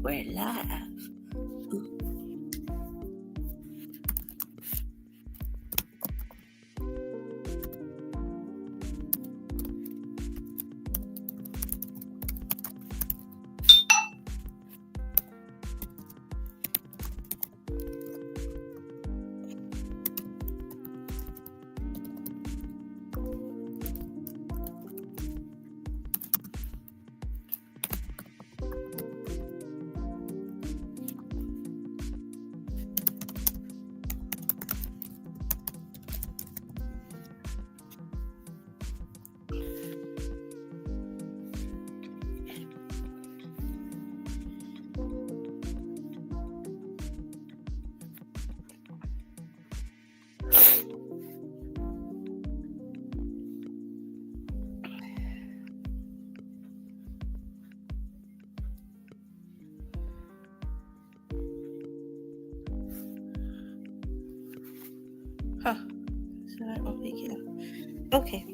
We're live. Ooh. Huh. So I don't think it. Okay.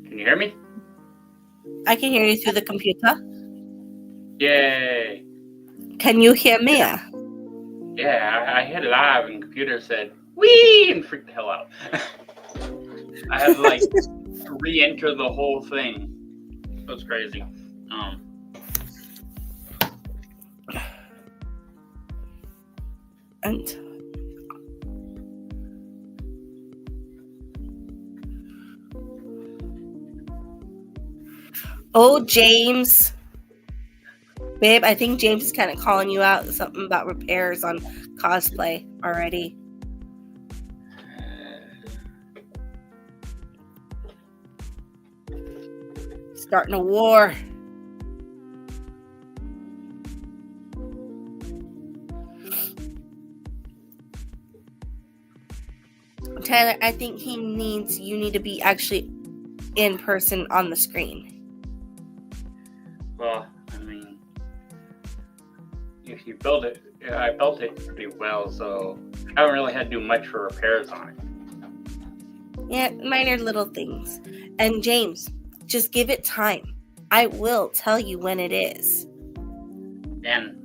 Can you hear me? I can hear you through the computer. Yay! Can you hear me? Yeah, I hit live and the computer said, "Wee!" and freaked the hell out. I had to like re-enter the whole thing. It was crazy. And oh, James. Babe, I think James is kind of calling you out. Something about repairs on Cosplay already. Starting a war. Tyler, I think you need to be actually in person on the screen. Well, I mean, if you build it, I built it pretty well, so I haven't really had to do much for repairs on it. Yeah, minor little things. And James, just give it time. I will tell you when it is. And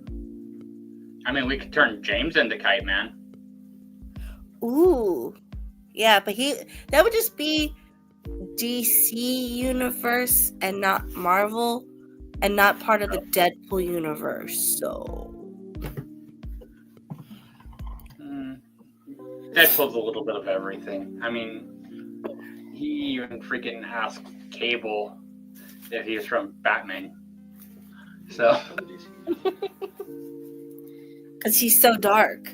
I mean, we could turn James into Kite Man. Ooh. Yeah, but that would just be DC universe and not Marvel and not part of the Deadpool universe. So Deadpool's a little bit of everything. I mean, he even freaking asked Cable if he was from Batman. So, because he's so dark.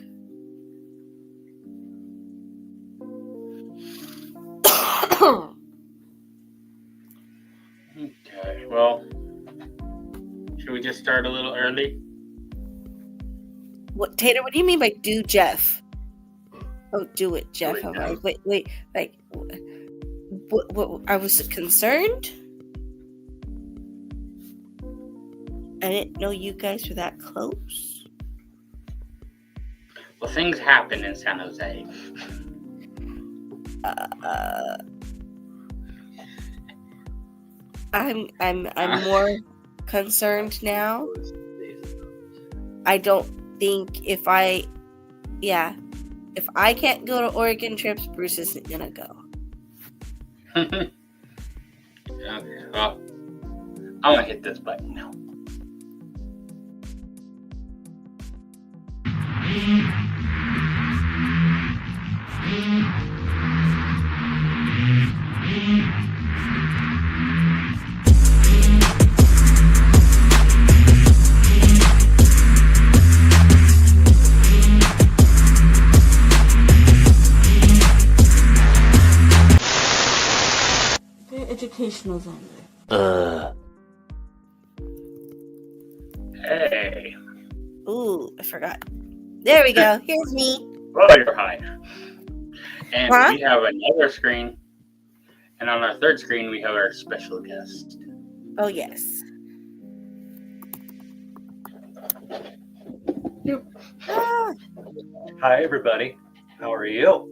Okay, well, should we just start a little early? What, Tater? What do you mean by do Jeff? Oh, do it, Jeff. Do it, I'm like, wait. Like, what? I was concerned. I didn't know you guys were that close. Well, things happen in San Jose. I'm more concerned now. I don't think if I can't go to Oregon trips, Bruce isn't gonna go. Okay, well, I'm gonna hit this button now. Educational zone. Hey. Ooh, I forgot. There we go. Here's me. Oh, you're high. And we have another screen. And on our third screen, we have our special guest. Oh, yes. Ah, Hi, everybody. How are you?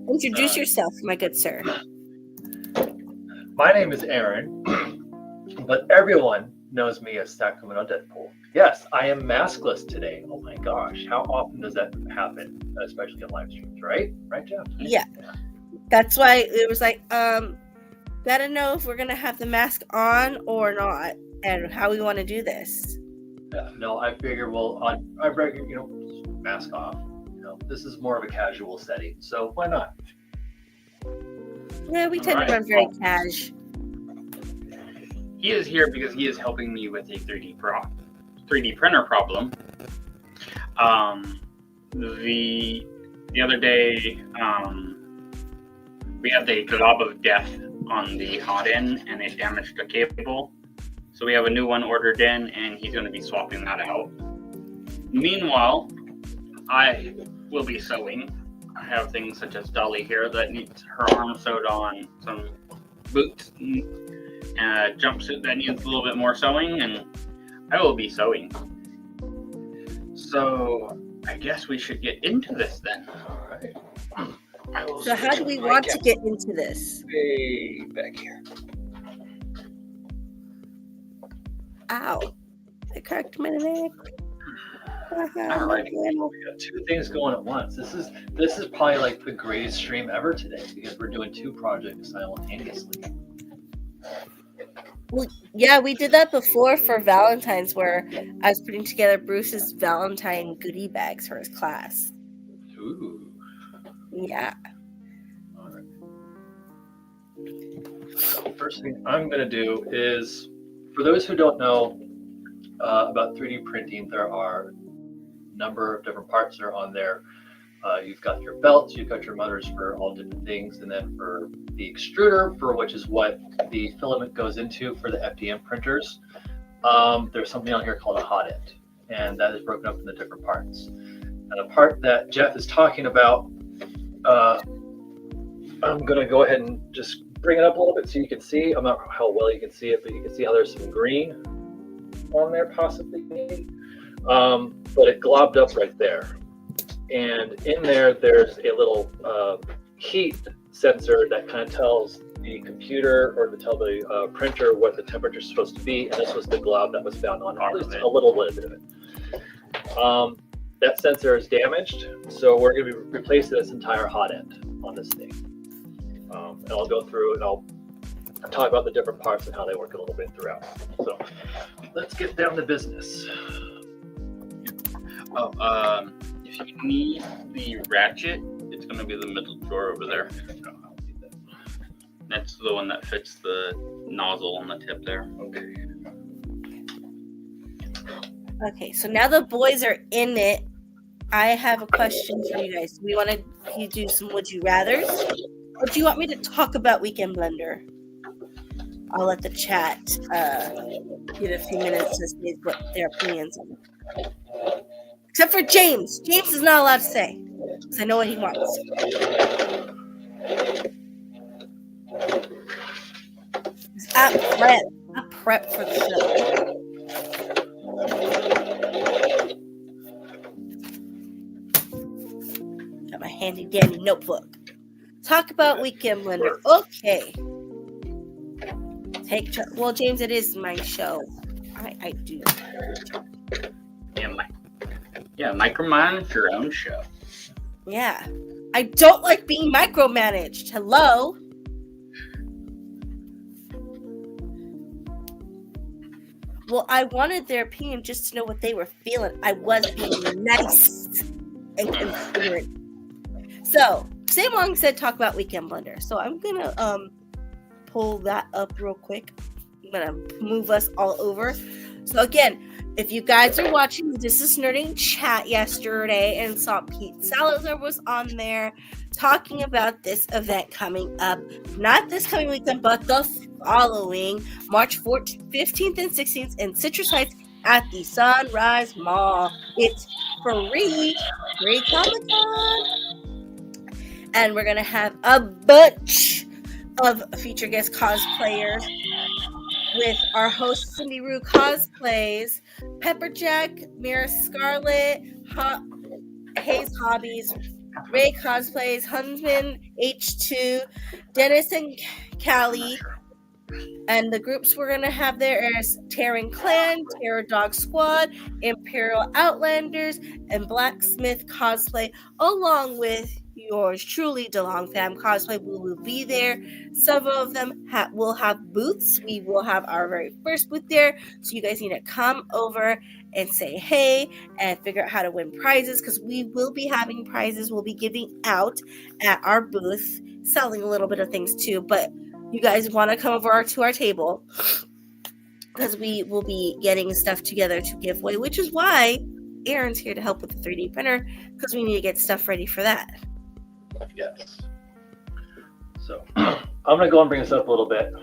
introduce yourself, my good sir. My name is Aaron, but everyone knows me as Sacramento Deadpool. Yes, I am maskless today. Oh my gosh, how often does that happen? Especially in live streams, right? Right, Jeff? Yeah. That's why it was like, gotta know if we're gonna have the mask on or not, and how we want to do this. Yeah, no, I figure I figure, just mask off. This is more of a casual setting, so why not? Yeah, we tend to run very cash. He is here because he is helping me with a 3D printer problem. The other day, we had the glob of death on the hot end, and it damaged the cable. So we have a new one ordered in, and he's going to be swapping that out. Meanwhile, I will be sewing. I have things such as Dolly here that needs her arm sewed on, some boots, and a jumpsuit that needs a little bit more sewing, and I will be sewing. So I guess we should get into this then. All right. So how do we want to get into this? Way back here. Ow. I cracked my neck. All right. We got two things going at once. This is probably like the greatest stream ever today because we're doing two projects simultaneously. Well, yeah, we did that before for Valentine's, where I was putting together Bruce's Valentine goodie bags for his class. Ooh. Yeah. All right. So first thing I'm going to do is, for those who don't know about 3D printing, there are a number of different parts that are on there. You've got your belts, you've got your motors for all different things, and then for the extruder, for which is what the filament goes into for the FDM printers, there's something on here called a hot end, and that is broken up into different parts. And the part that Jeff is talking about, I'm going to go ahead and just bring it up a little bit so you can see. I'm not sure how well you can see it, but you can see how there's some green on there possibly. But it globbed up right there. And in there, there's a little heat sensor that kind of tells the computer or to tell the printer what the temperature is supposed to be. And this was the glob that was found on at least a little bit of it. That sensor is damaged, so we're going to be replacing this entire hot end on this thing. And I'll go through and I'll talk about the different parts and how they work a little bit throughout. So let's get down to business. If you need the ratchet, it's going to be the middle drawer over there. That's the one that fits the nozzle on the tip there. Okay, so now the boys are in it. I have a question for you guys. Do we want to do some would you rathers? Or do you want me to talk about Weekend Blender? I'll let the chat get a few minutes to say what their opinions are. Except for James. James is not allowed to say, because I know what he wants. I'm prepped for the show. Got my handy dandy notebook. Talk about Weekend Blender. Okay. Well, James, it is my show. I do. Yeah, micromanage your own show. Yeah. I don't like being micromanaged. Hello? Well, I wanted their opinion just to know what they were feeling. I was being nice and considerate. So, Sam Wong said talk about Weekend Blender. So I'm going to pull that up real quick. I'm going to move us all over. So again, if you guys are watching the This Is Nerding chat yesterday and saw Pete Salazar was on there talking about this event coming up, not this coming weekend, but the following March 14th, 15th, and 16th in Citrus Heights at the Sunrise Mall. It's free Comic-Con. And we're going to have a bunch of feature guest cosplayers with our host Cindy Rue Cosplays, Pepperjack, Mira Scarlet, Hayes Hobbies, Ray Cosplays, Huntsman, H2, Dennis and Callie. And the groups we're going to have there is Terran Clan, Terror Dog Squad, Imperial Outlanders, and Blacksmith Cosplay, along with yours truly, DeLong Fam Cosplay. We will be there. Several of them will have booths. We will have our very first booth there. So you guys need to come over and say hey and figure out how to win prizes, because we will be having prizes we'll be giving out at our booth, selling a little bit of things too. But you guys want to come over to our table, because we will be getting stuff together to give away, which is why Aaron's here to help with the 3D printer, because we need to get stuff ready for that. Yes. So I'm going to go and bring this up a little bit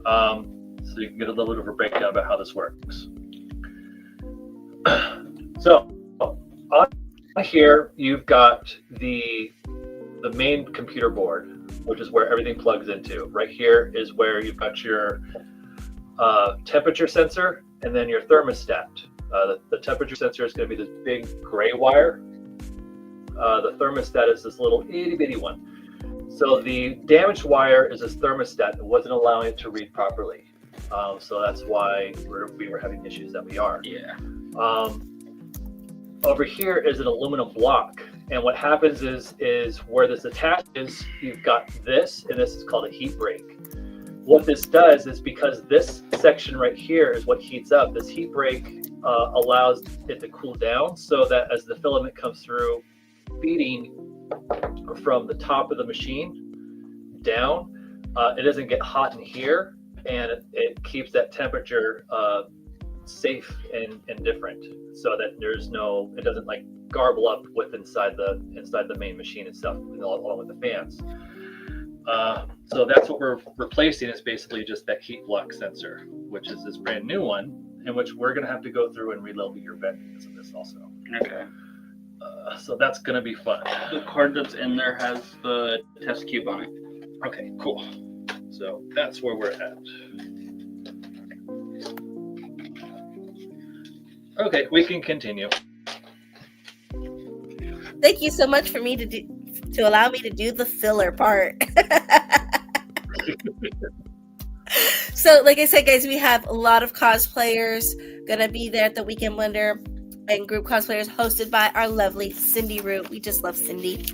so you can get a little bit of a breakdown about how this works. So on here, you've got the main computer board, which is where everything plugs into. Right here is where you've got your temperature sensor and then your thermostat. The temperature sensor is going to be this big gray wire. The thermostat is this little itty bitty one. So the damaged wire is this thermostat that wasn't allowing it to read properly. So that's why we were having issues that we are. Yeah. Over here is an aluminum block. And what happens is where this attaches, you've got this, and this is called a heat break. What this does is, because this section right here is what heats up, this heat break allows it to cool down, so that as the filament comes through, feeding from the top of the machine down, it doesn't get hot in here, and it keeps that temperature safe and different, so that it doesn't like garble up with inside the main machine itself, along with the fans. So that's what we're replacing, is basically just that heat block sensor, which is this brand new one, in which we're going to have to go through and reload your vent because of this also. Okay. So that's going to be fun. The card that's in there has the test cube on it. Okay, cool. So that's where we're at. Okay, we can continue. Thank you so much for me to allow me to do the filler part. So, like I said, guys, we have a lot of cosplayers gonna be there at the Weekend Blender, and group cosplayers hosted by our lovely Cindy Rue. We just love Cindy.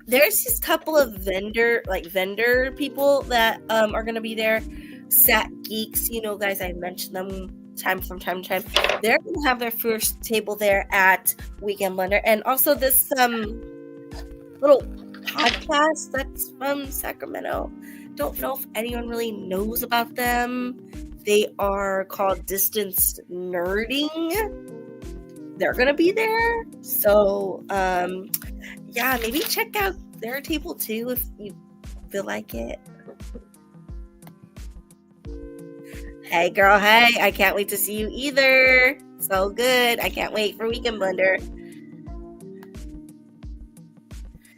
There's just a couple of vendor people that are gonna be there. Sat Geeks, guys, I mentioned them from time to time. They're gonna have their first table there at Weekend Blender, and also this little podcast that's from Sacramento. Don't know if anyone really knows about them. They are called Distance Nerding. They're gonna be there, so maybe check out their table too if you feel like it. Hey girl, hey, I can't wait to see you either. So good. I can't wait for Weekend Blender.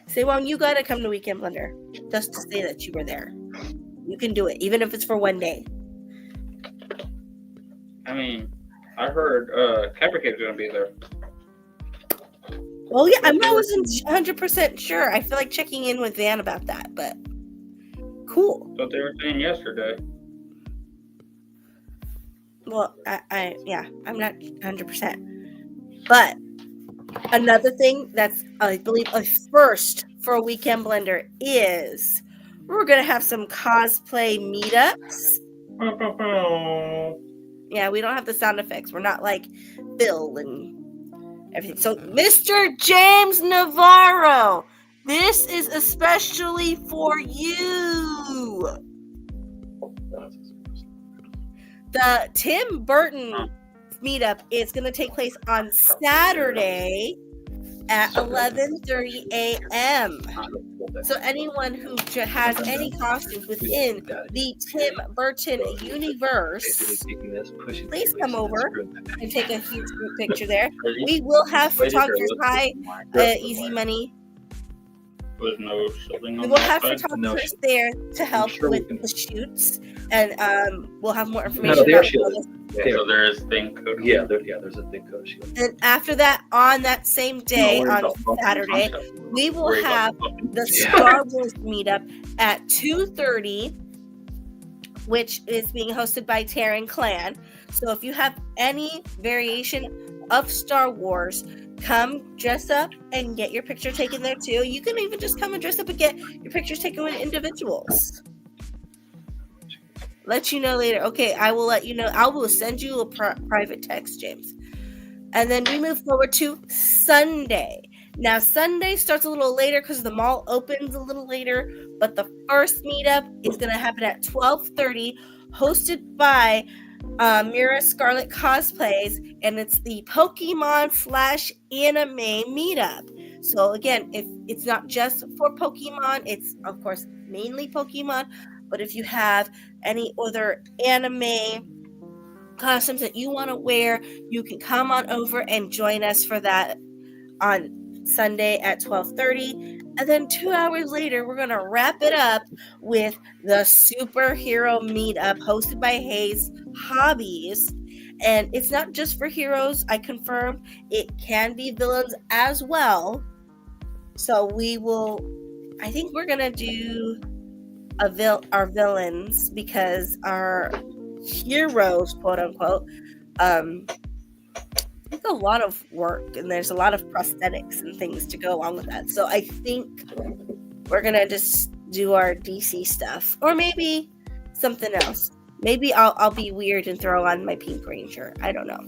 Say, well, you gotta come to Weekend Blender just to say that you were there. You can do it, even if it's for one day. I mean, I heard Capricate's gonna be there. Well, yeah, I wasn't 100% sure. I feel like checking in with Van about that, but cool. That's what they were saying yesterday. Well, I'm not 100%. But another thing that's, I believe, a first for a Weekend Blender is we're going to have some cosplay meetups. Yeah, we don't have the sound effects. We're not like Bill and everything. So, Mr. James Navarro, this is especially for you. The Tim Burton meetup is going to take place on Saturday at 11:30 a.m. So anyone who has any costumes within the Tim Burton universe, please come over and take a huge group picture there. We will have photographers. Hi, Easy Money. With no shielding on We will have that side. photographers there to help with the shoots. and we'll have more information. No, there about she is. Yeah, so there is thing code. Yeah, there's a thing code shield. And after that, on that same day, No, on Saturday, we will have the Star Wars meetup at 2:30, which is being hosted by Terran Clan. So if you have any variation of Star Wars, come dress up and get your picture taken there too. You can even just come and dress up and get your pictures taken with individuals. Let you know later. Okay, I will let you know. I will send you a private text, James. And then we move forward to Sunday. Now, Sunday starts a little later because the mall opens a little later, but the first meetup is going to happen at 12:30, hosted by Mira Scarlet Cosplays, and it's the Pokemon/anime meetup. So again, if it's not just for Pokemon, it's of course mainly Pokemon, but if you have any other anime costumes that you want to wear, you can come on over and join us for that on Sunday at 12:30. And then 2 hours later, we're going to wrap it up with the superhero meetup hosted by Hayes Hobbies. And it's not just for heroes, I confirmed. It can be villains as well. So I think we're going to do our villains, because our heroes, quote unquote, it's a lot of work, and there's a lot of prosthetics and things to go along with that. So I think we're gonna just do our DC stuff, or maybe something else. Maybe I'll be weird and throw on my Pink Ranger. I don't know.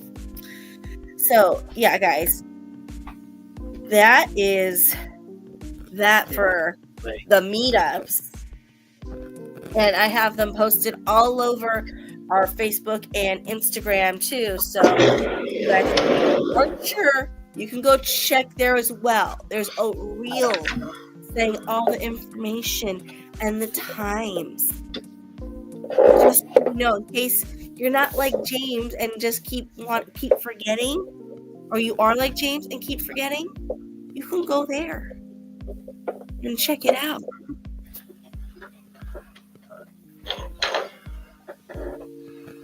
So yeah, guys, that is that for the meetups, and I have them posted all over our Facebook and Instagram too. So you guys aren't sure, you can go check there as well. There's a reel saying all the information and the times. Just in case you're not like James and just keep forgetting, or you are like James and keep forgetting, you can go there and check it out.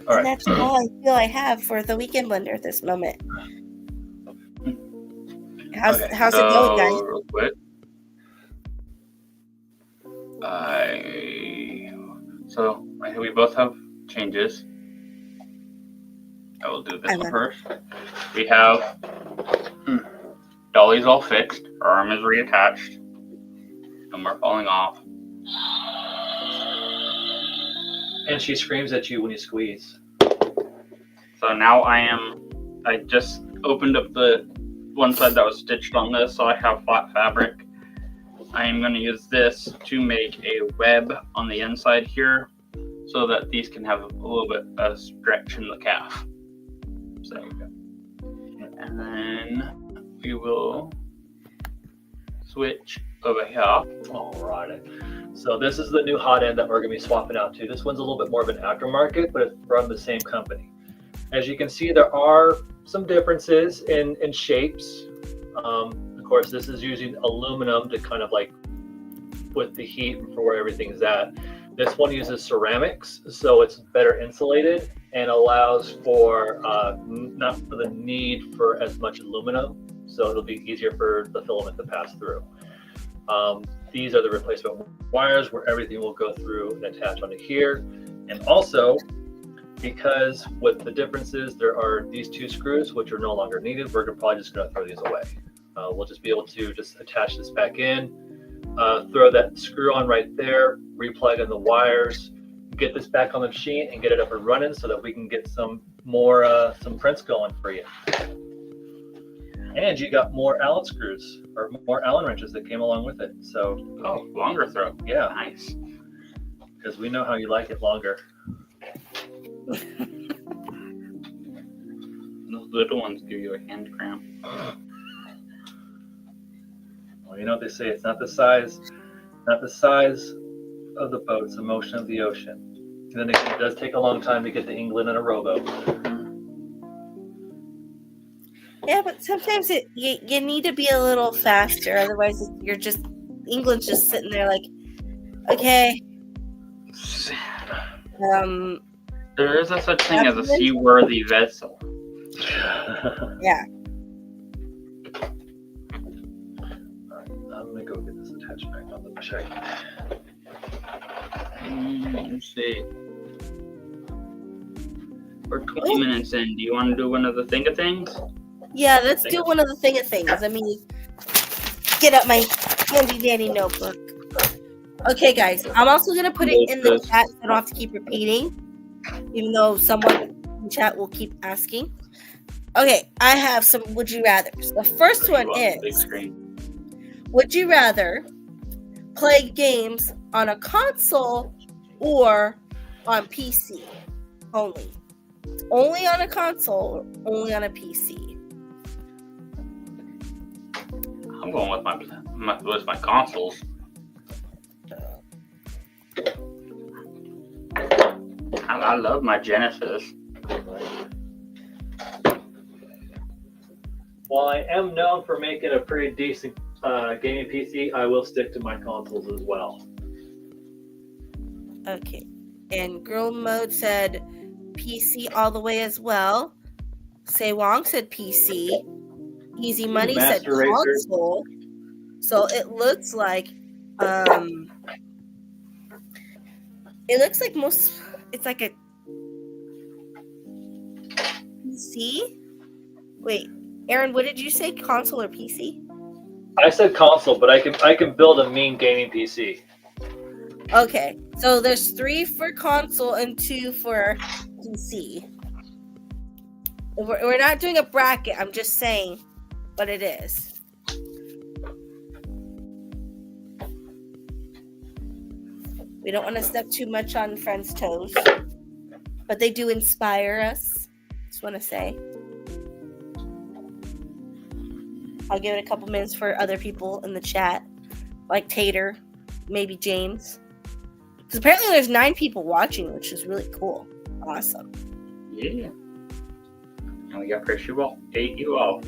All right. And that's all I feel I have for the Weekend Blender at this moment. How's it going, guys? Real quick. We both have changes. I will do this one first. We have Dolly's all fixed. Her arm is reattached. No more falling off. And she screams at you when you squeeze. So now I just opened up the one side that was stitched on this, so I have flat fabric. I am going to use this to make a web on the inside here, so that these can have a little bit of stretch in the calf. So there we go. And then we will switch over here. Alright. So this is the new hot end that we're going to be swapping out to. This one's a little bit more of an aftermarket, but it's from the same company. As you can see, there are some differences in shapes. Of course, this is using aluminum to kind of like put the heat for where everything's at. This one uses ceramics, so it's better insulated and allows for not for the need for as much aluminum, so it'll be easier for the filament to pass through. These are the replacement wires where everything will go through and attach onto here. And also, because with the differences, there are these two screws which are no longer needed, we're probably just going to throw these away. We'll just be able to just attach this back in, throw that screw on right there, replug in the wires, get this back on the machine and get it up and running so that we can get some more some prints going for you. And you got more Allen screws or more Allen wrenches that came along with it. So longer throw. Yeah, Nice. because we know how you like it longer. Those little ones give you a hand cramp. Well, you know what they say, it's not the size of the boat, it's the motion of the ocean. And then it does take a long time to get to England in a rowboat. Yeah, but sometimes you need to be a little faster, otherwise England's just sitting there like, okay. There is a such thing as a seaworthy vessel. Yeah. I'm gonna go get this attached back on the check. Let's see. We're 20 minutes in. Do you want to do one of the thing of things? Yeah, let's do one of the thing of things. Let me get up my handy dandy notebook. Okay, guys. I'm also gonna put it in the chat so I don't have to keep repeating, even though someone in chat will keep asking. Okay, I have some would you rathers. The first one is: would you rather play games on a console or on PC only? Only on a console, or only on a PC? I'm going with my consoles. I love my Genesis. While I am known for making a pretty decent gaming PC, I will stick to my consoles as well. Okay. And Girl Mode said PC all the way as well. Say Wong said PC. Easy Money said console. So it looks like most it's like a PC. Wait, Aaron, what did you say? Console or PC? I said console, but I can build a mean gaming PC. Okay, so there's 3 for console and 2 for PC. We're not doing a bracket. I'm just saying what it is. We don't want to step too much on friends' toes, but they do inspire us. Just want to say. I'll give it a couple minutes for other people in the chat, like Tater, maybe James. Because apparently there's 9 people watching, which is really cool. Awesome. Yeah. And we got Chris you all. 8 you all.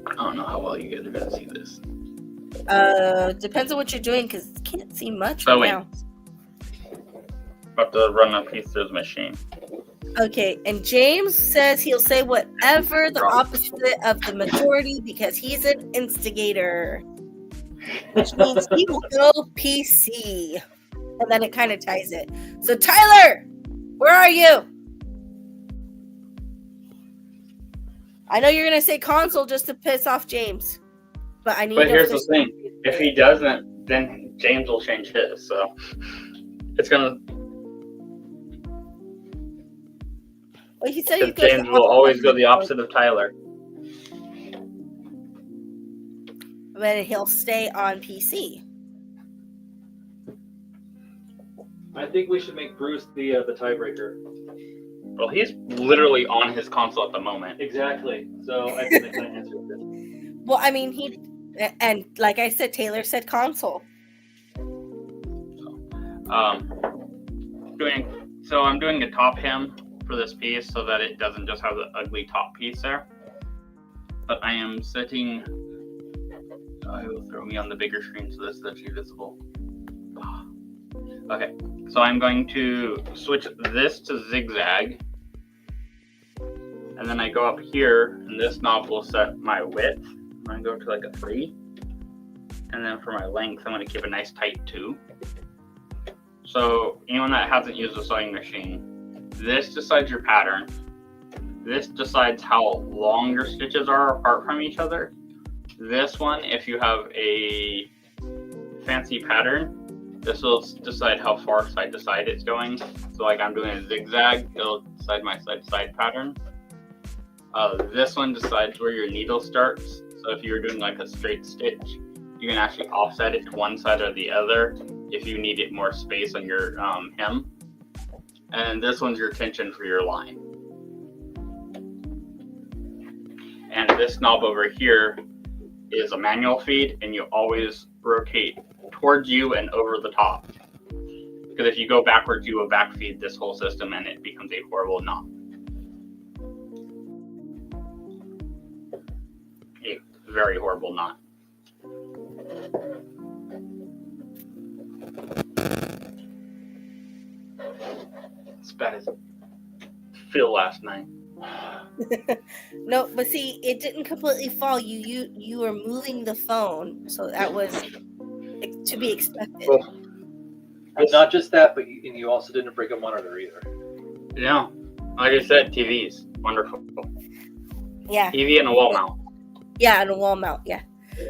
I don't know how well you guys are going to see this. Depends on what you're doing, because you can't see much right now. About to run a piece through the machine. Okay, and James says he'll say whatever the opposite of the majority because he's an instigator, which means he will go PC. And then it kind of ties it. So Tyler, where are you? I know you're gonna say console just to piss off James, but I need. But here's the thing: if he doesn't, then James will change his. So it's gonna. Well, he said James will always go the opposite of Tyler. But he'll stay on PC. I think we should make Bruce the tiebreaker. Well, he's literally on his console at the moment. Exactly. So I think I can answer this. Well, I mean, and like I said, Taylor said console. I'm doing a top hem for this piece so that it doesn't just have the ugly top piece there. But I am setting. It will throw me on the bigger screen so this is actually visible. Okay, so I'm going to switch this to zigzag. And then I go up here, and this knob will set my width. I'm going to go to like a 3. And then for my length, I'm going to keep a nice tight 2. So anyone that hasn't used a sewing machine, this decides your pattern. This decides how long your stitches are apart from each other. This one, if you have a fancy pattern, this will decide how far side to side it's going. So like I'm doing a zigzag, it'll decide my side to side pattern. This one decides where your needle starts. So if you're doing like a straight stitch, you can actually offset it to one side or the other if you need it more space on your hem. And this one's your tension for your line. And this knob over here is a manual feed, and you always rotate towards you and over the top. Because if you go backwards, you will backfeed this whole system and it becomes a horrible knob. A very horrible knot. bad as Phil last night. No, but see, it didn't completely fall. You were moving the phone, so that was to be expected. Well, But not just that, but you also didn't break a monitor either. yeah, like I said, TVs, wonderful. Yeah. TV and a wall mount. Yeah, and a wall mount. Yeah.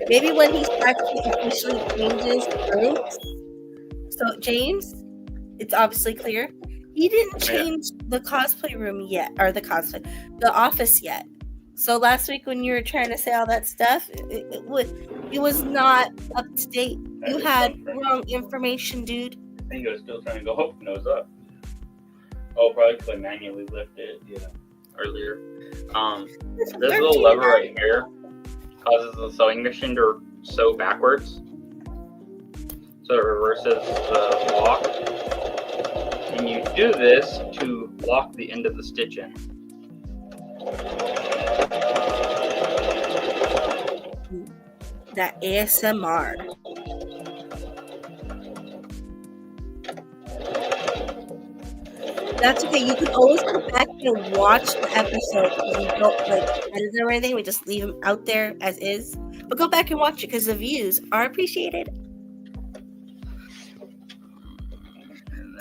Maybe when he actually officially changes rooms. So James, it's obviously clear he didn't change the cosplay room yet, or the office yet. So last week when you were trying to say all that stuff, it was not up to date. You had wrong information, dude. I think it was still trying to go up, nose up. Oh, probably because I manually lifted it earlier. This little lever right here causes the sewing machine to sew backwards. So it reverses the lock. And you do this to lock the end of the stitch in. That ASMR. That's okay. You can always go back and watch the episode. We don't edit it or anything. We just leave them out there as is. But go back and watch it because the views are appreciated.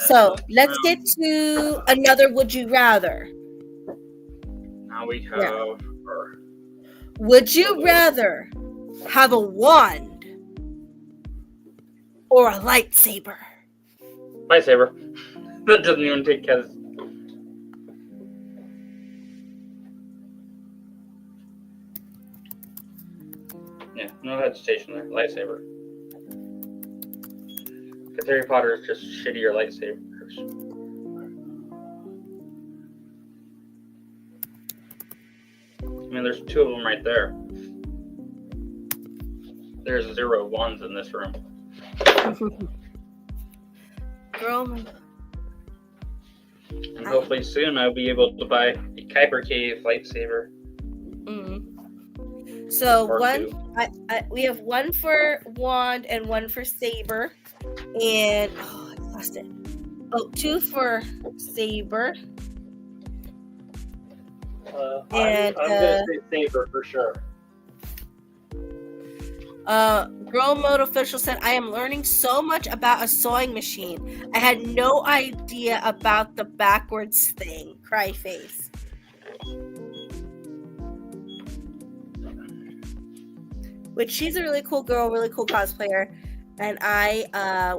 So let's get to another would you rather. Now we have Would you rather have a wand or a lightsaber? lightsaber. That doesn't even take Kez. Yeah, no hesitation there. Lightsaber. Because Harry Potter is just shittier lightsabers. I mean, there's two of them right there. There's 0 ones in this room. Girl. And hopefully soon I'll be able to buy a Kyber Cave lightsaber. So Or one, two. we have one for wand and one for saber, and I lost it. Oh, 2 for saber. I'm gonna say saber for sure. Girl Mode Official said, I am learning so much about a sewing machine. I had no idea about the backwards thing. Cry face. Which she's a really cool girl, really cool cosplayer, and I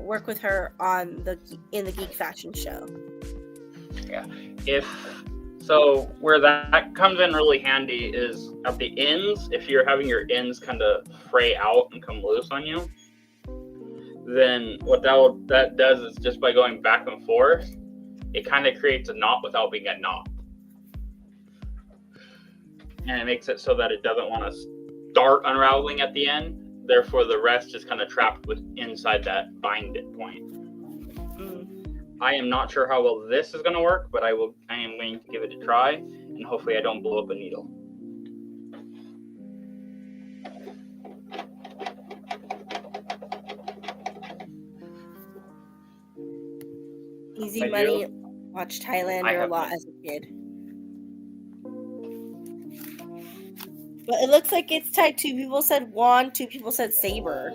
work with her in the Geek Fashion Show. Yeah. So where that comes in really handy is at the ends. If you're having your ends kind of fray out and come loose on you, then what that does is just by going back and forth, it kind of creates a knot without being a knot. And it makes it so that it doesn't want to start unraveling at the end. Therefore, the rest is kind of trapped inside that bind point. I am not sure how well this is going to work, but I am going to give it a try, and hopefully I don't blow up a needle. Easy Money watched Highlander a lot as a kid. But it looks like it's tied. 2 people said wand, 2 people said saber.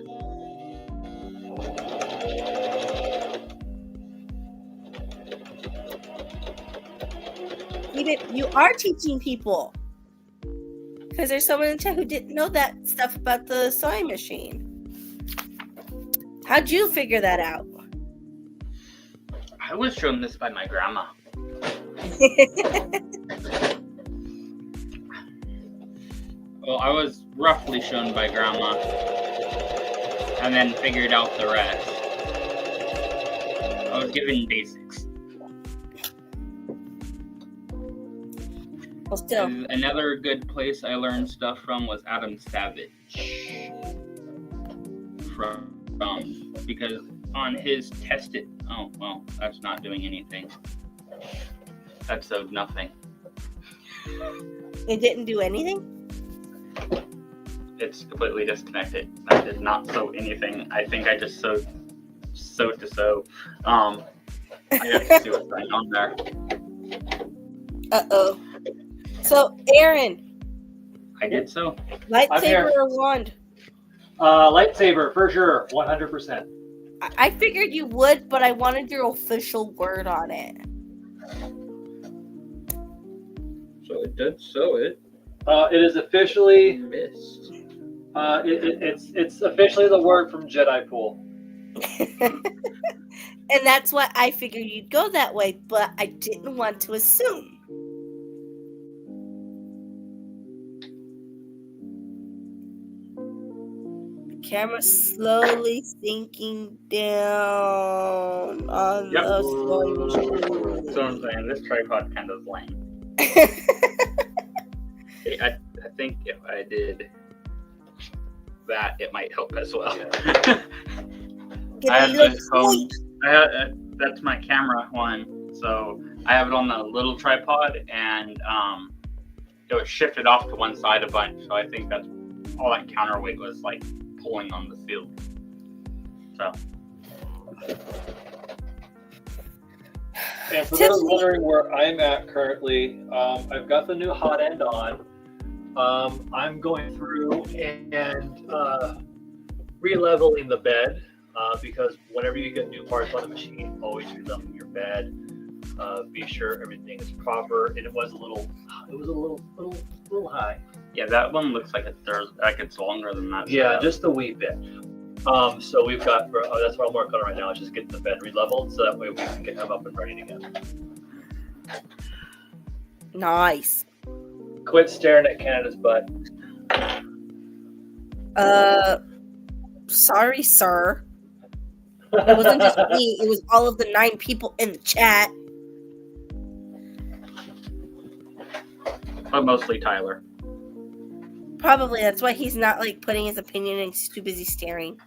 You are teaching people. Because there's someone in chat who didn't know that stuff about the sewing machine. How'd you figure that out? I was shown this by my grandma. Well, I was roughly shown by grandma, and then figured out the rest. I was given basics. Well, still. Another good place I learned stuff from was Adam Savage. Because on his tested... Oh, well, that's not doing anything. That sewed nothing. It didn't do anything? It's completely disconnected. I did not sew anything. I think I just sewed to sew. I have to see what's going on there. Uh-oh. So, Aaron, I did so. lightsaber here. or wand? Lightsaber for sure, 100%. I figured you would, but I wanted your official word on it. So it did. So it It is officially missed. it's officially the word from Jedi Pool. And that's why I figured you'd go that way, but I didn't want to assume. The camera slowly sinking down on Yep. the slowing So I'm saying this tripod kind of lame. I think if I did that, it might help as well. I have this phone. That's my camera one. So I have it on the little tripod, and it was shifted off to one side a bunch. So I think that's all that counterweight was like pulling on the field. So. And for those wondering where I'm at currently, I've got the new hot end on. I'm going through and re-leveling the bed because whenever you get new parts on the machine, always re-level your bed. Be sure everything is proper. And it was a little high. Yeah, that one looks like it's longer than that. Yeah, just a wee bit. So we've got, that's what I'm working on right now, is just getting the bed re-leveled so that way we can get them up and running again. Nice. Quit staring at Canada's butt. Sorry, sir. It wasn't just me, it was all of the 9 people in the chat. But mostly Tyler. Probably that's why he's not like putting his opinion and he's too busy staring.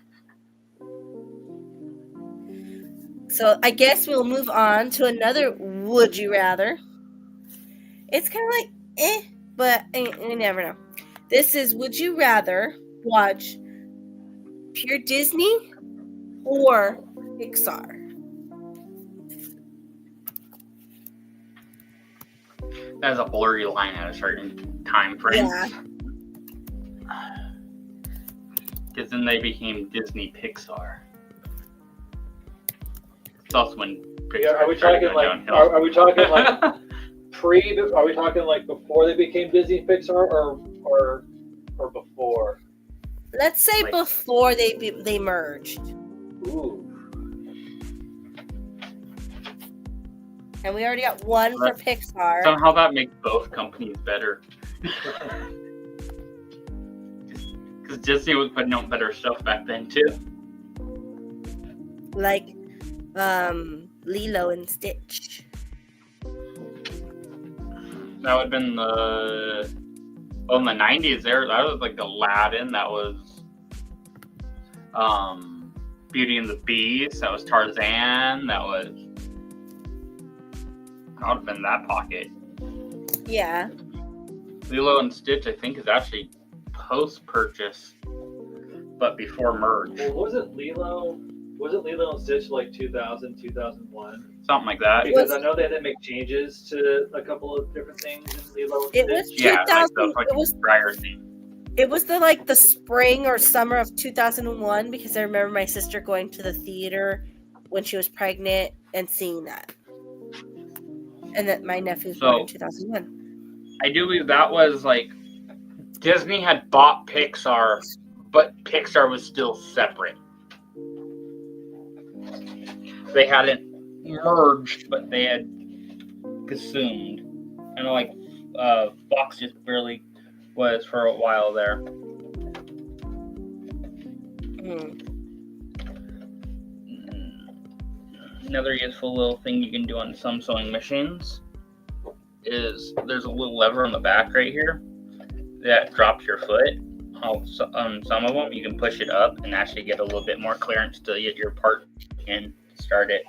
So I guess we'll move on to another would you rather. It's kind of like but you never know. This is would you rather watch pure Disney or Pixar? That's a blurry line at a certain time frame. Yeah. Because then they became Disney Pixar. It's also when Pixar Yeah, are we started talking going like downhill. are we talking like are we talking like before they became Disney Pixar or before? Let's say Like- before they merged. Ooh. And we already got one for Pixar. Somehow that makes both companies better. Because Disney was putting out better stuff back then too. Like Lilo and Stitch. That would have been in the 90s there. That was like Aladdin. That was Beauty and the Beast. That was Tarzan. That would have been that pocket. Yeah. Lilo and Stitch, I think, is actually post-purchase, but before merge. Well, wasn't Lilo and Stitch like 2000, 2001? Something like that. Because I know they had to make changes to a couple of different things in Lilo and It Stitch. was Yeah, 2000. like It was prior thing. It was the spring or summer of 2001 because I remember my sister going to the theater when she was pregnant and seeing that. And that my nephew was born in 2001. I do believe that was like Disney had bought Pixar, but Pixar was still separate. They hadn't merged, but they had consumed. I know, like Fox just barely was for a while there. Another useful little thing you can do on some sewing machines is there's a little lever on the back right here that drops your foot. On some of them, you can push it up and actually get a little bit more clearance to get your part and start it.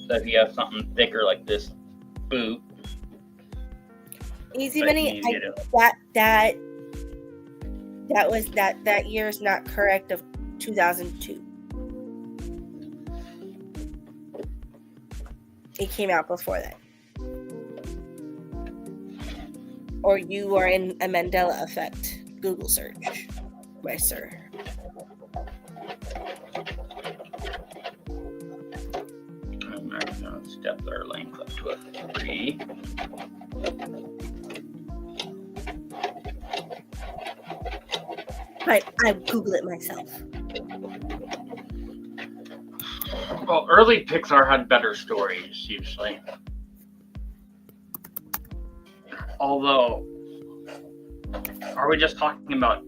So if you have something thicker like this boot, Easy Money, that year is not correct of 2002. it came out before that. Or you are in a Mandela effect Google search, my sir. I'm going to step their length up to a 3. Right, I Google it myself. Well, early Pixar had better stories, usually. Although, are we just talking about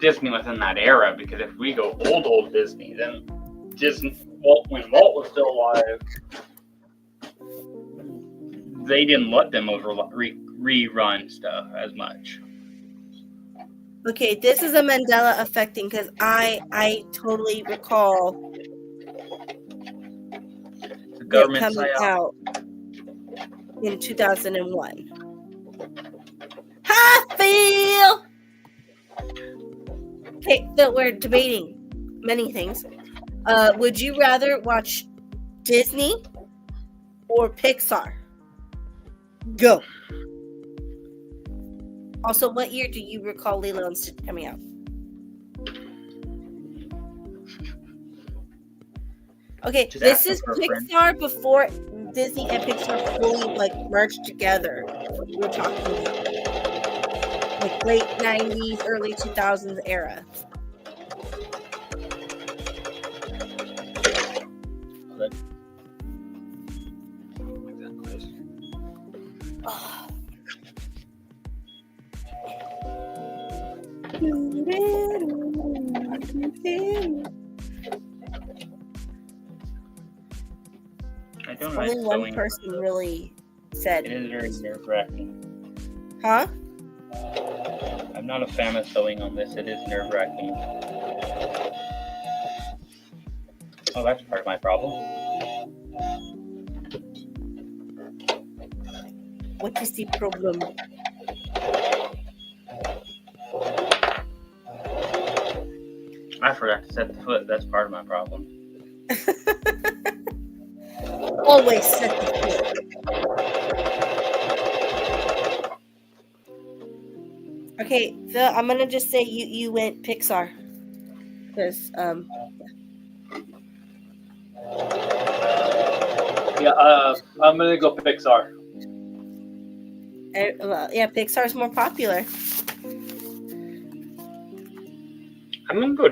Disney within that era? Because if we go old Disney, then Disney, when Walt was still alive, they didn't let them rerun stuff as much. Okay, this is a Mandela effect thing because I totally recall The government coming psyop. out in 2001. I feel. Okay, so we're debating many things. Would you rather watch Disney or Pixar? Go. Also, what year do you recall Lilo and Stitch coming out? Okay, Just this asking is for a friend. Pixar before Disney and Pixar fully merged together. We're talking late 90s, early 2000s era. Oh. I don't like Only one sewing. person really said. It is very nerve-wracking. Huh? I'm not a fan of sewing on this. It is nerve-wracking. Oh, that's part of my problem. What is the problem? I forgot to set the foot. That's part of my problem. Always set the foot. Okay, so I'm gonna just say you went Pixar. Because I'm gonna go Pixar. well, yeah, Pixar's more popular. I'm gonna go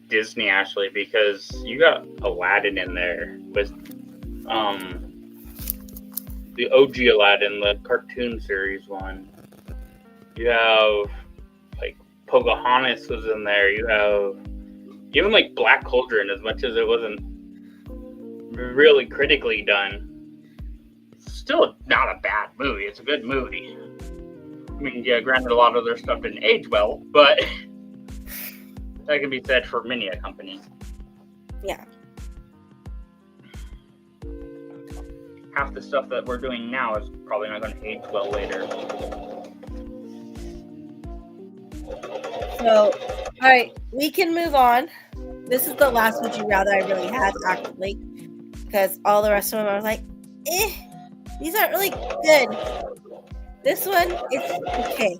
Disney actually because you got Aladdin in there with the OG Aladdin, the cartoon series one. You have like Pocahontas was in there. You have even like Black Cauldron, as much as it wasn't really critically done. Still not a bad movie. It's a good movie. I mean, yeah, granted, a lot of their stuff didn't age well, but that can be said for many a company. Yeah. Half the stuff that we're doing now is probably not going to age well later. So, all right, we can move on. This is the last Would You Rather I really had, actually, because all the rest of them I was like, these aren't really good. This one, it's okay.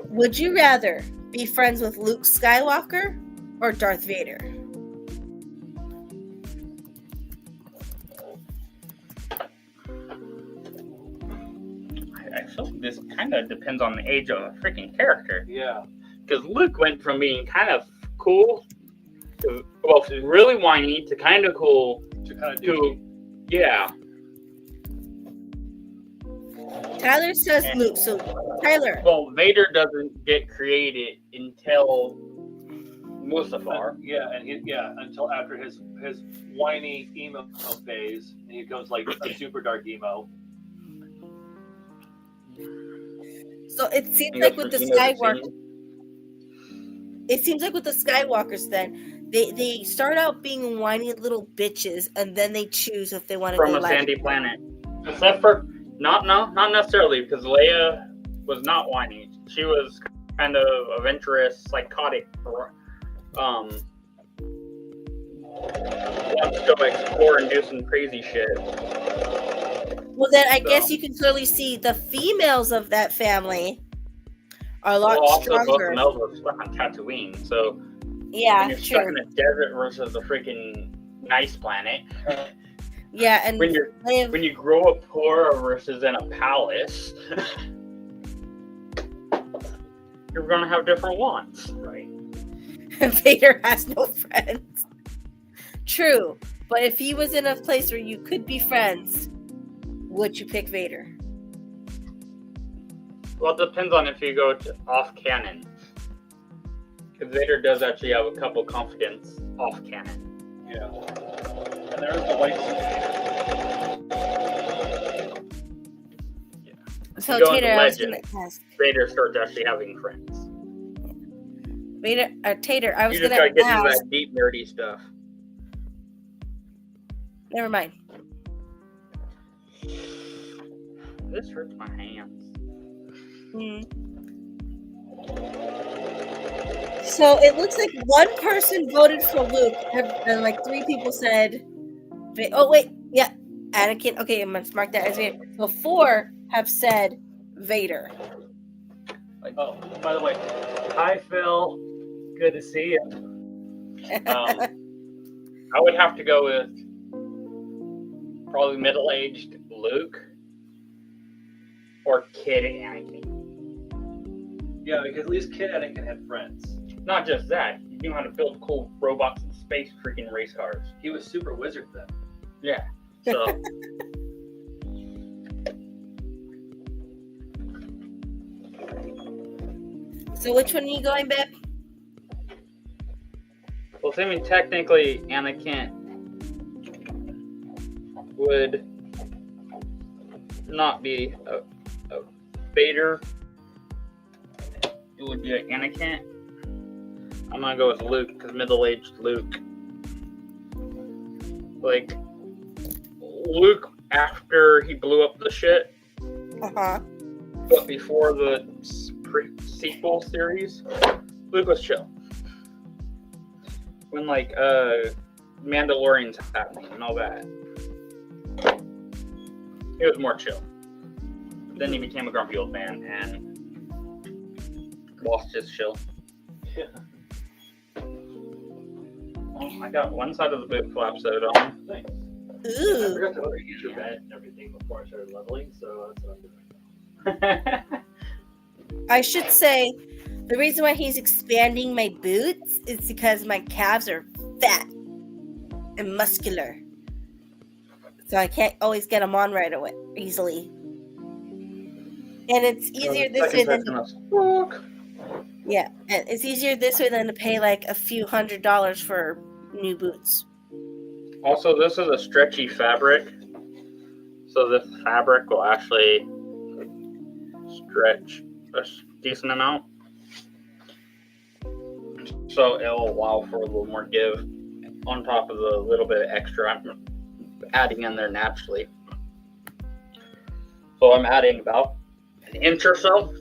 Would you rather be friends with Luke Skywalker or Darth Vader? I feel like this kind of depends on the age of a freaking character. Yeah. Because Luke went from being kind of cool to, well, really whiny to kind of cool To kind of to, yeah. Tyler says And- Luke, so Tyler. Well, Vader doesn't get created until Mustafar. until after his whiny emo phase, and he becomes like a super dark emo. So it seems You like know, with the you know the Skywalker, scene? it seems like with the Skywalkers, then they start out being whiny little bitches, and then they choose if they want to From go a like. sandy planet. Except for, not necessarily, because Leia was not whiny. She was kind of adventurous, psychotic, wants to go explore and do some crazy shit. Well, then I guess you can clearly see the females of that family are a lot Also, both the stronger. males are stuck on Tatooine, so Yeah, when you're stuck true. in a desert versus a freaking nice planet. Yeah, and when you grow up poor versus in a palace, you're gonna have different wants, right? Vader has no friends. True, but if he was in a place where you could be friends, would you pick Vader? Well, it depends on if you go to off canon. Because Vader does actually have a couple confidants off canon. Yeah. And there is the white suit. So Go into Tater, I was Legend. gonna ask. Vader starts actually having friends. Vader, Tater, I was You just gonna gotta get ask. into that deep nerdy stuff. Never mind. This hurts my hands. So it looks like one person voted for Luke, and like 3 people said. Oh wait, yeah, Anakin. Okay, I must mark that as Vader. So 4 have said Vader. Oh, by the way, hi Phil. Good to see you. I would have to go with probably middle-aged Luke or kid Anakin. Yeah, because at least Kid Anakin had friends. Not just that, you knew how to build cool robots and space freaking race cars. He was super wizard then. Yeah, so So which one are you going, babe? well, I mean, technically, Anakin would not be a Vader. It would be an Anakin. I'm gonna go with Luke because middle-aged Luke. Like Luke after he blew up the shit, but before the sequel series, Luke was chill. When like Mandalorian's happening and all that, he was more chill. Then he became a grumpy old man and lost his chill. Yeah. Oh, I got one side of the boot flap sewed on. Thanks. I Ooh. forgot to order your bed and everything before I started leveling, so that's what I'm doing. I should say the reason why he's expanding my boots is because my calves are fat and muscular. So I can't always get them on right away easily. And it's easier this way than and it's easier this way than to pay like a few $100s for new boots. Also, this is a stretchy fabric, so the fabric will actually stretch a decent amount. So it'll allow for a little more give on top of the little bit of extra I'm adding in there naturally. So I'm adding about an inch or so,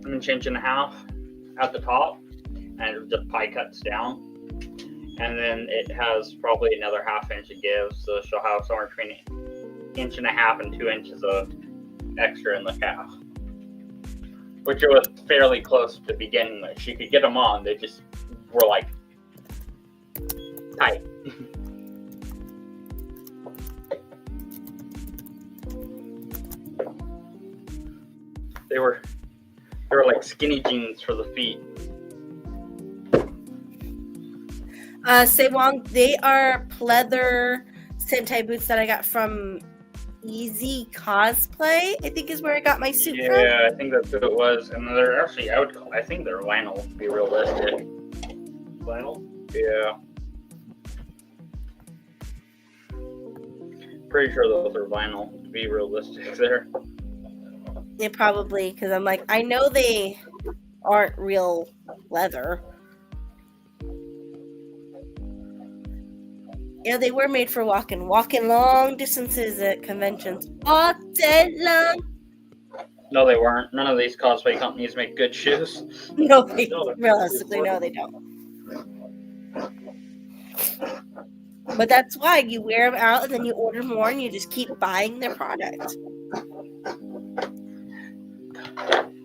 an inch and a half at the top, and it just pie cuts down. And then it has probably another half inch of give, so she'll have somewhere between an inch and a half and 2 inches of extra in the calf, which it was fairly close to beginning with. She could get them on, they just were like tight. They were like skinny jeans for the feet. Sewong, they are pleather Sentai boots that I got from Easy Cosplay, I think is where I got my suit from. Yeah, I think that's what it was. And they're actually, I think they're vinyl, to be realistic. Vinyl? Yeah. Pretty sure those are vinyl, to be realistic there. Yeah, probably, because I'm like, I know they aren't real leather. Yeah, they were made for walking long distances at conventions all day long. No, they weren't. None of these cosplay companies make good shoes. No, realistically, no, they don't. But that's why you wear them out and then you order more and you just keep buying their product.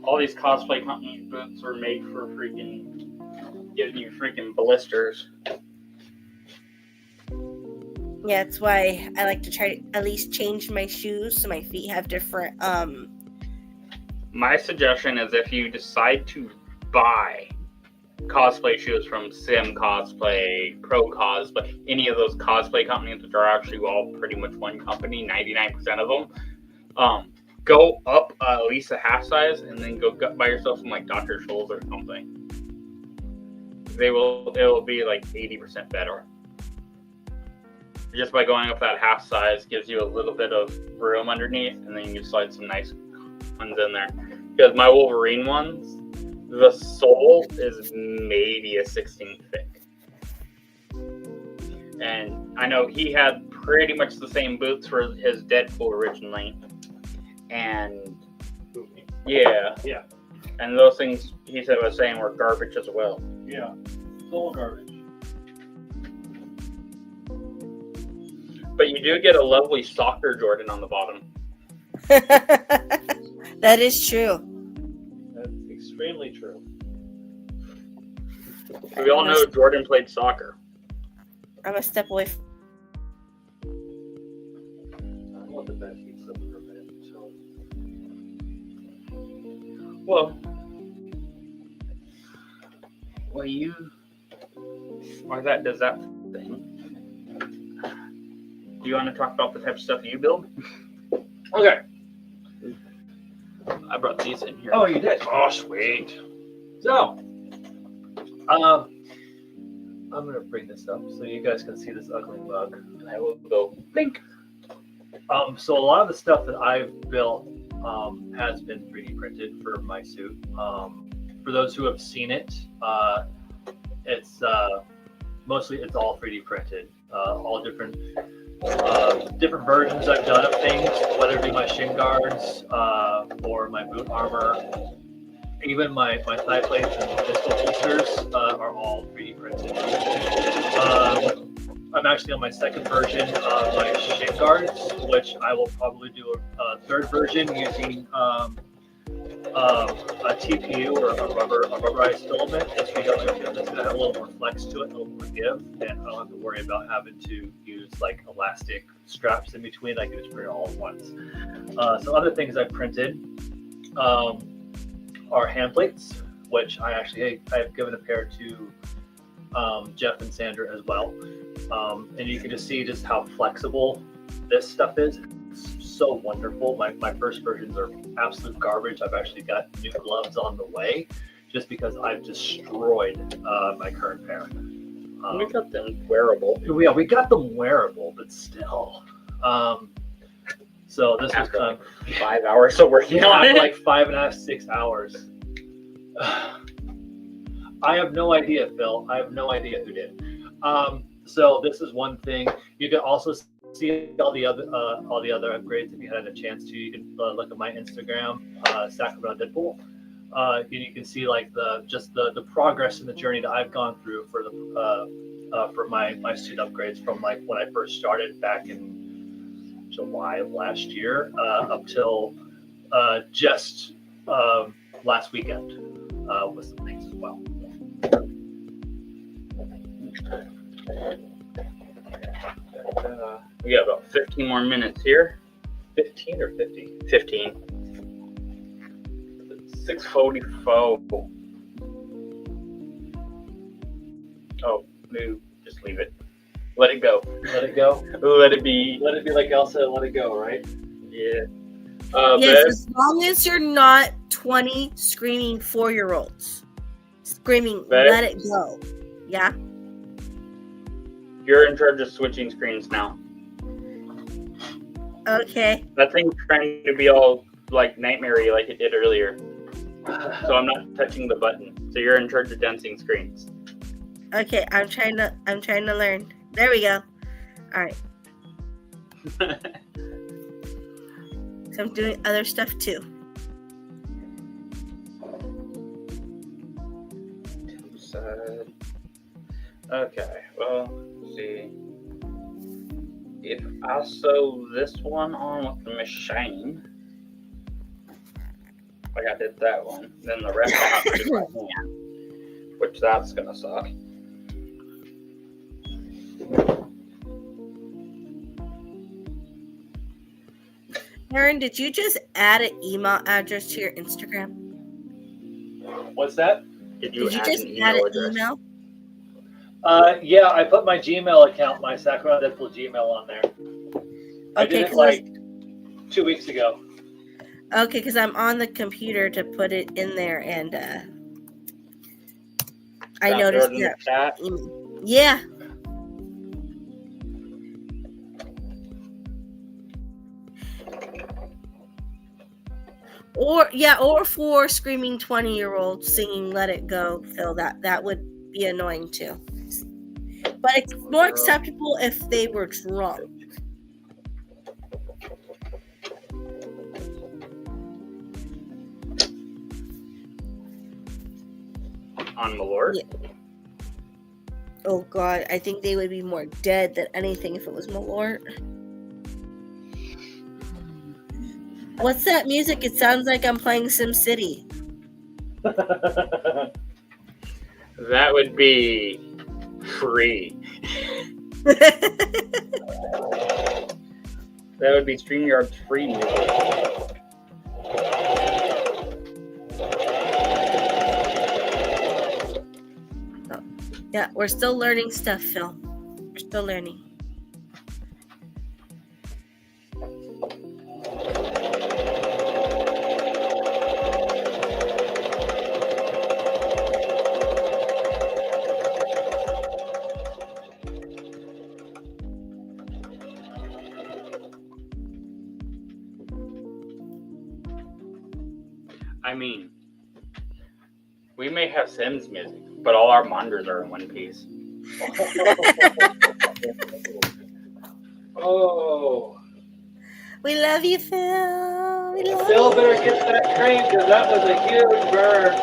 All these cosplay companies' boots are made for freaking giving you freaking blisters. Yeah, that's why I like to try to at least change my shoes so my feet have different My suggestion is if you decide to buy cosplay shoes from Sim Cosplay, Pro Cosplay, any of those cosplay companies, which are actually all pretty much one company, 99% of them, go up at least a half size and then go buy yourself some like Dr. Scholl's or something. It'll be like 80% better. Just by going up that half size gives you a little bit of room underneath, and then you slide some nice ones in there. Because my Wolverine ones, the sole is maybe a 16th thick. And I know he had pretty much the same boots for his Deadpool originally. And yeah. And those things he said was saying were garbage as well. Yeah, total garbage. But you do get a lovely soccer Jordan on the bottom. That is true. That's extremely true. We all know Jordan played soccer. I'm a step away from I want the best piece of revenge. So. Well, that does that thing. Do you want to talk about the type of stuff you build? Okay. I brought these in here. Oh, you did? Oh, sweet. So, I'm going to bring this up so you guys can see this ugly mug. I will go blink. So a lot of the stuff that I've built has been 3D printed for my suit. For those who have seen it, it's mostly it's all 3D printed. All different versions I've done of things, whether it be my shin guards or my boot armor, even my thigh plates and pistol holsters are all 3D printed. I'm actually on my second version of my shin guards, which I will probably do a third version using a TPU or a rubberized filament. It's going to have a little more flex to it, a little more give, and I don't have to worry about having to use like elastic straps in between. I can just print it all at once. So other things I printed are hand plates, which I've given a pair to Jeff and Sandra as well. And you can just see just how flexible this stuff is. It's so wonderful. My first versions are absolute garbage. I've actually got new gloves on the way just because I've destroyed my current pair. We got them wearable. Yeah, we got them wearable, but still. So this was kind of 5 hours of working on it. like 5.5, 6 hours. I have no idea, Phil. I have no idea who did. So this is one thing. You can also see all the other upgrades if you had a chance to. You can look at my Instagram, Sacramento Deadpool. You can see like the progress and the journey that I've gone through for my suit upgrades from like when I first started back in July of last year up till just last weekend with some things as well. We got about 15 more minutes here. 15 or 50? 15. 6:44. Oh, no, just leave it. Let it go. Let it go. Let it be. Let it be like Elsa. Let it go. Right? Yeah. yes, as long as you're not 20 screaming 4-year-olds. Screaming, let it go. Yeah? You're in charge of switching screens now. Okay. That thing's trying to be all like nightmare-y like it did earlier. So I'm not touching the button. So you're in charge of dancing screens. Okay, I'm trying to learn. There we go. All right. So I'm doing other stuff too. Okay, well, see. If I sew this one on with the machine, like I did that one, then the rest I have to do by hand, which that's gonna suck. Aaron, did you just add an email address to your Instagram? What's that? Did you Did you add just an add email an address? email? Yeah, I put my Gmail account, my Sacramento Deadpool Gmail on there. I did it like 2 weeks ago. Okay, because I'm on the computer to put it in there, and I Got noticed thrown in the that. chat. Yeah. Or for screaming 20-year-olds singing "Let It Go," Phil. That would be annoying too. But it's more acceptable if they were drunk. On Malort? Yeah. Oh God, I think they would be more dead than anything if it was Malort. What's that music? It sounds like I'm playing SimCity. That would be free. That would be StreamYard's free music. Yeah, we're still learning stuff, Phil. We're still learning. I mean, we may have Sims music, but all our monitors are in one piece. Oh. We love you, Phil. We love Phil you. better get that train because that was a huge burn.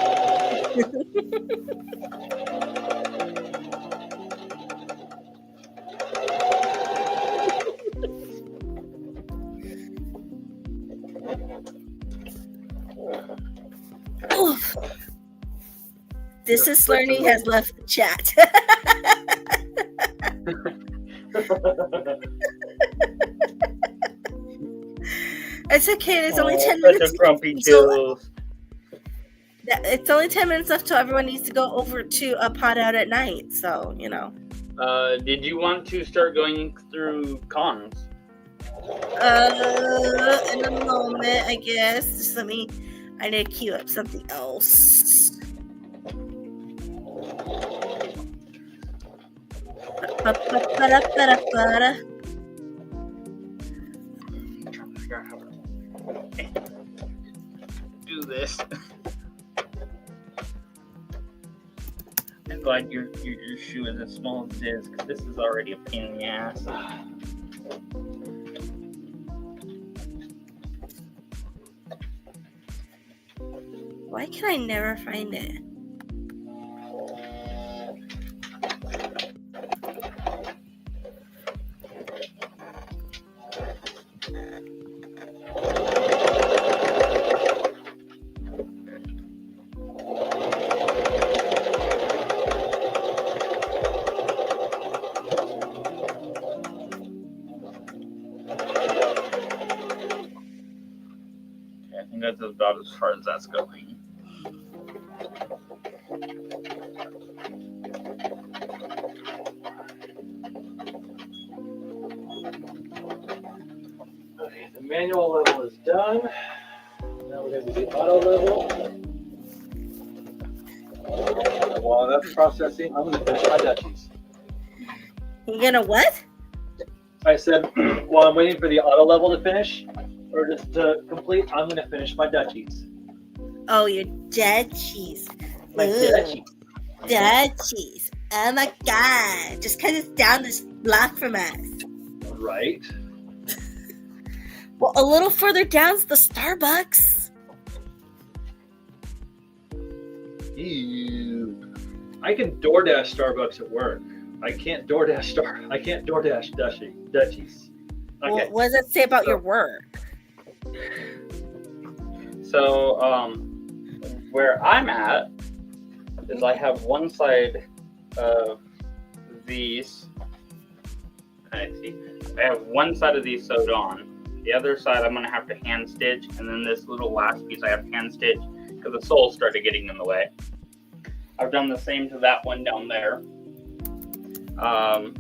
Oof. This is learning has left the chat. It's okay. There's only 10 Such minutes. a grumpy So- tooth. it's only 10 minutes left till everyone needs to go over to a pot out at night. So, you know. Did you want to start going through cons? In a moment, I guess. Just I need to queue up something else. I'm trying to figure out how to do this. I'm glad your shoe is as small as it is, because this is already a pain in the ass. Why can I never find it? I think that's about as far as that's going. Okay, the manual level is done. Now we're going to do the auto level. While that's processing, I'm going to finish my duchies. You gonna what? I said, while I'm waiting for the auto level to finish, or just to complete, I'm going to finish my duchies. Oh, your duchies. My Ooh. duchies. Duchies. Oh my God. Just because it's down this block from us. Right. Well, a little further down's the Starbucks. Ew. I can DoorDash Starbucks at work. I can't DoorDash Dutchies. Okay. Well, what does that say about your work? So, where I'm at is I have one side of these. I have one side of these sewed on. The other side I'm going to have to hand stitch, and then this little last piece I have hand stitch because the sole started getting in the way. I've done the same to that one down there.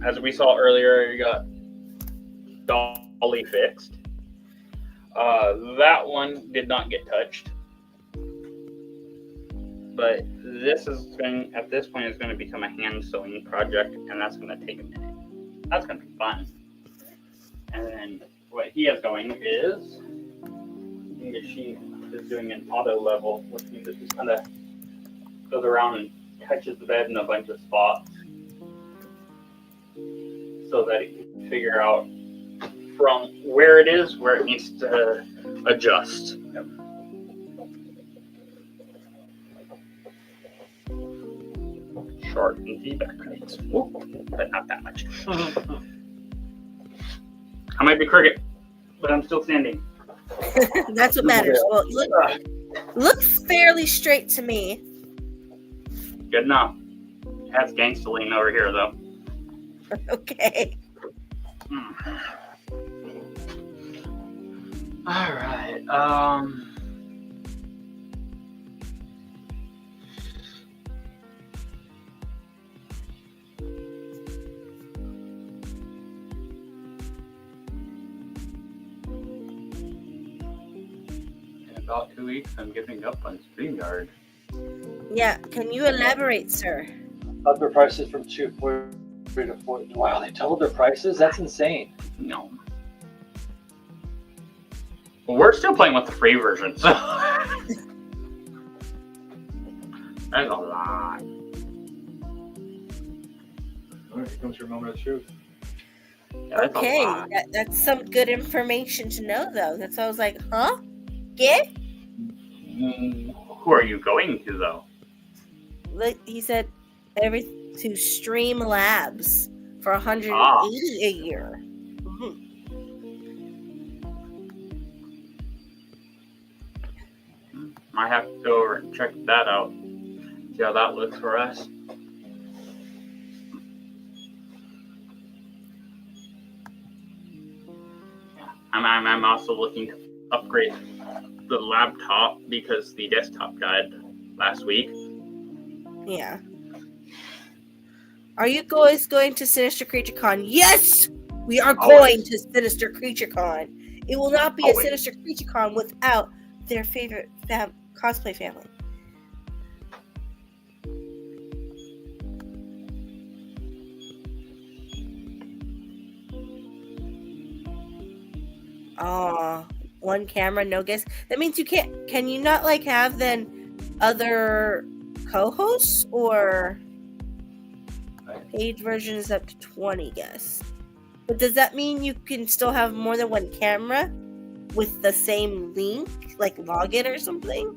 As we saw earlier, you got Dolly fixed. That one did not get touched. But this is going, at this point, is going to become a hand sewing project, and that's going to take a minute. That's going to be fun. And then what he is going is, she is doing an auto level, which means it just kind of goes around and touches the bed in a bunch of spots so that it can figure out from where it is, where it needs to adjust. Yep. Short and feedback rates, but not that much. I might be crooked, but I'm still standing. That's what matters. Well, look fairly straight to me. Good enough. That's gangsta lean over here, though. Okay. All right. In about 2 weeks, I'm giving up on StreamYard. Yeah. Can you elaborate, sir? Up their prices from 240 to 40. Wow, they doubled their prices? That's insane. No. Well, we're still playing with the free version, so that's a lot. Here comes your moment of truth. Yeah, that's Okay, a lot. that's some good information to know, though. That's why I was like, huh? Get? Who are you going to, though? Look, he said to Stream Labs for $180 a year. Mhm. Might have to go over and check that out. See how that looks for us. I'm also looking to upgrade the laptop because the desktop died last week. Yeah. Are you guys going to Sinister Creature Con? Yes! We are going to Sinister Creature Con. It will not be a Sinister Creature Con without their favorite cosplay family. Aw, one camera, no guests. That means you can't. Can you not like have then other co-hosts, or paid version is up to 20 guests? But does that mean you can still have more than one camera with the same link, like login or something?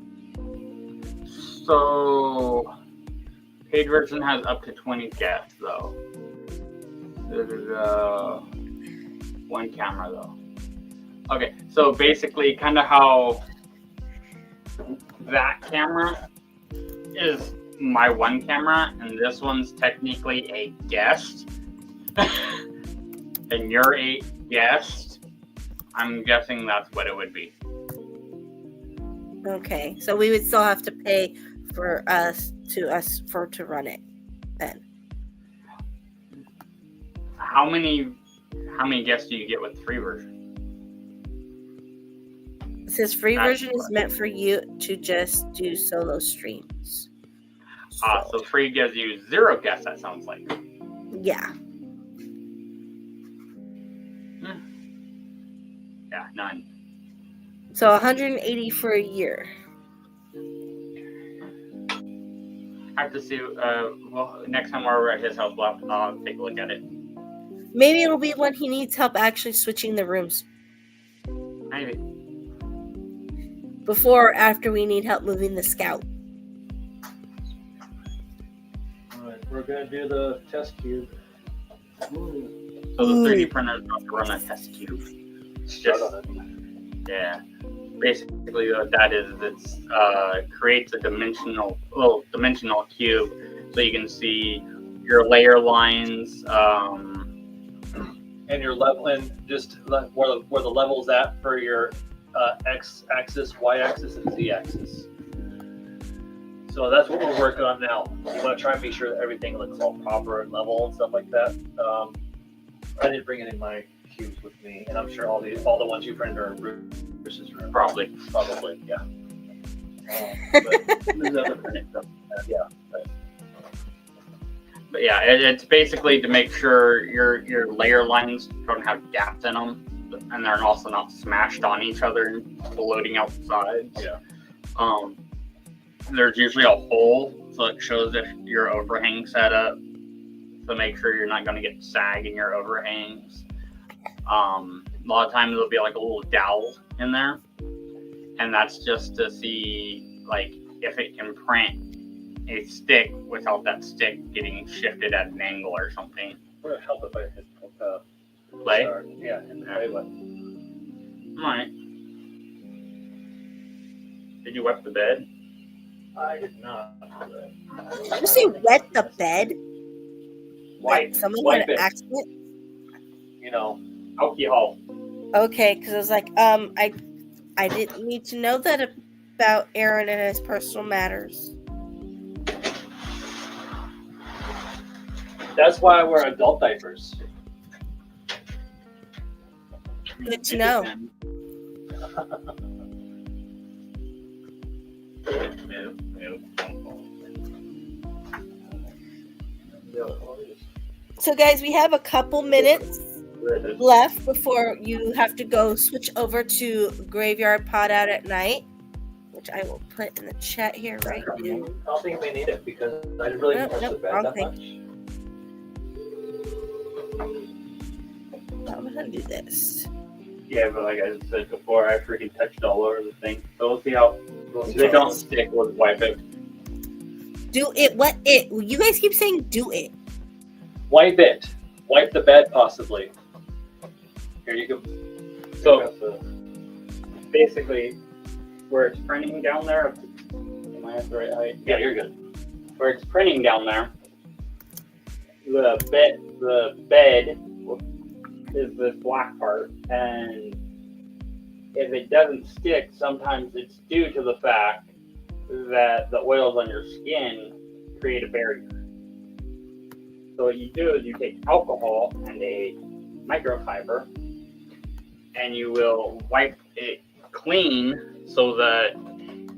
So, paid version has up to 20 guests, though. There's one camera, though. Okay, so basically, kind of how that camera is my one camera, and this one's technically a guest, and you're a guest. I'm guessing that's what it would be. Okay, so we would still have to pay for us to run it then. How many guests do you get with the free version? It says free version is meant for you to just do solo streams. So free gives you 0 guests, that sounds like. Yeah. Yeah, none. So 180 for a year. I have to see. Well, next time we're over at his house, I'll take a look at it. Maybe it'll be when he needs help actually switching the rooms. Maybe. Before or after we need help moving the scout. All right, we're going to do the test cube. So the 3D printer is going to run a test cube. Yeah. Basically, what that is, it's creates a dimensional cube, so you can see your layer lines. And your level, and just where the level's at for your x-axis, y-axis, and z-axis. So that's what we're working on now. We want to try and make sure that everything looks all proper and level and stuff like that. I didn't bring any of my cubes with me, and I'm sure all the ones you printed are in Bruce's room. Probably, yeah. But there's other printing stuff. Yeah. But yeah, it's basically to make sure your layer lines don't have gaps in them, and they're also not smashed on each other and floating out the sides. Yeah. There's usually a hole, so it shows if your overhang set up, to make sure you're not going to get sag in your overhangs. A lot of times there'll be like a little dowel in there, and that's just to see like if it can print a stick without that stick getting shifted at an angle or something. Would it help if I hit Play? Yeah, and play button. Alright. Did you wipe the bed? I did not. Did you say wet the bed? Wipe. Someone Wipe had an it. accident? You know, alcohol. Okay, because I was like, I didn't need to know that about Aaron and his personal matters. that's why I wear adult diapers. Good to know. So, guys, we have a couple minutes left before you have to go switch over to Graveyard Pod Out at Night, which I will put in the chat here right now. I don't think we need it because I didn't really touch the bed that much. I'm gonna do this. Yeah, but like I said before, I freaking touched all over the thing. So we'll see how they don't stick. We'll wipe it. Do it. What it? You guys keep saying do it. Wipe it. Wipe the bed, possibly. Here you go. So basically, where it's printing down there, am I at the right height? Yeah, you're good. Where it's printing down there, the bed is this black part, and if it doesn't stick, sometimes it's due to the fact that the oils on your skin create a barrier. So what you do is you take alcohol and a microfiber, and you will wipe it clean so that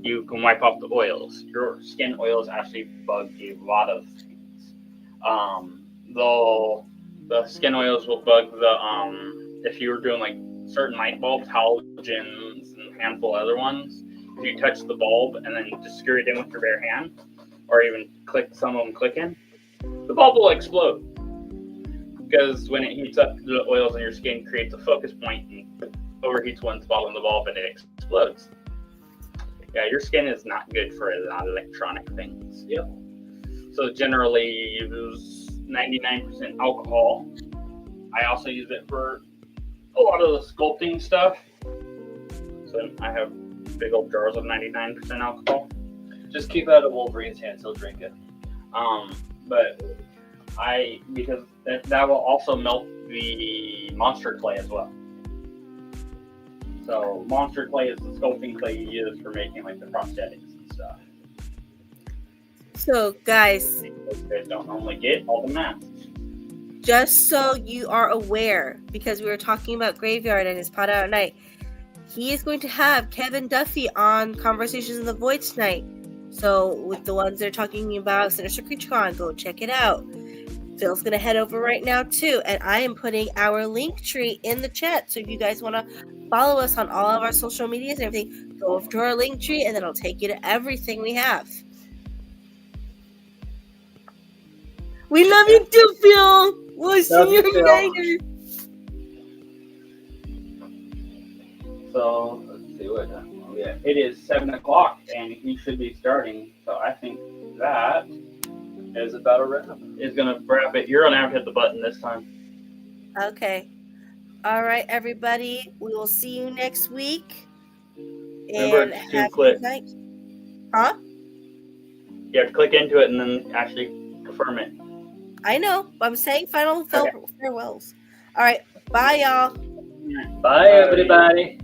you can wipe off the oils. Your skin oils actually bug a lot of things. The skin oils will bug if you were doing like certain light bulbs, halogens, and a handful of other ones. If you touch the bulb and then just screw it in with your bare hand, or even some of them click in, the bulb will explode. Because when it heats up, the oils on your skin creates a focus point and overheats one spot on the bulb and it explodes. Yeah, your skin is not good for electronic things. Yep. So generally you use 99% alcohol. I also use it for a lot of the sculpting stuff. So I have big old jars of 99% alcohol. Just keep it out of Wolverine's hands, he'll drink it. But because that will also melt the monster clay as well. So monster clay is the sculpting clay you use for making like the prosthetics and stuff. So, guys, They don't normally get all the masks. just so you are aware, because we were talking about Graveyard and his Pod Out at Night, he is going to have Kevin Duffy on Conversations in the Void tonight. So, with the ones they're talking about Sinister CreatureCon, go check it out. Phil's going to head over right now, too. And I am putting our link tree in the chat. So, if you guys want to follow us on all of our social medias and everything, go over to our link tree, and then it'll take you to everything we have. We love you too, Phil. We'll see you later. So let's see what. Yeah, it is 7:00 and he should be starting. So I think that Is about a wrap. is gonna wrap it. You're gonna have to hit the button this time. Okay. All right, everybody. We will see you next week. Remember, And it's 2 have a good clicks. night. Huh? You have to click into it and then actually confirm it. I know. But I'm saying final Okay. farewells. All right. Bye, y'all. Bye, everybody.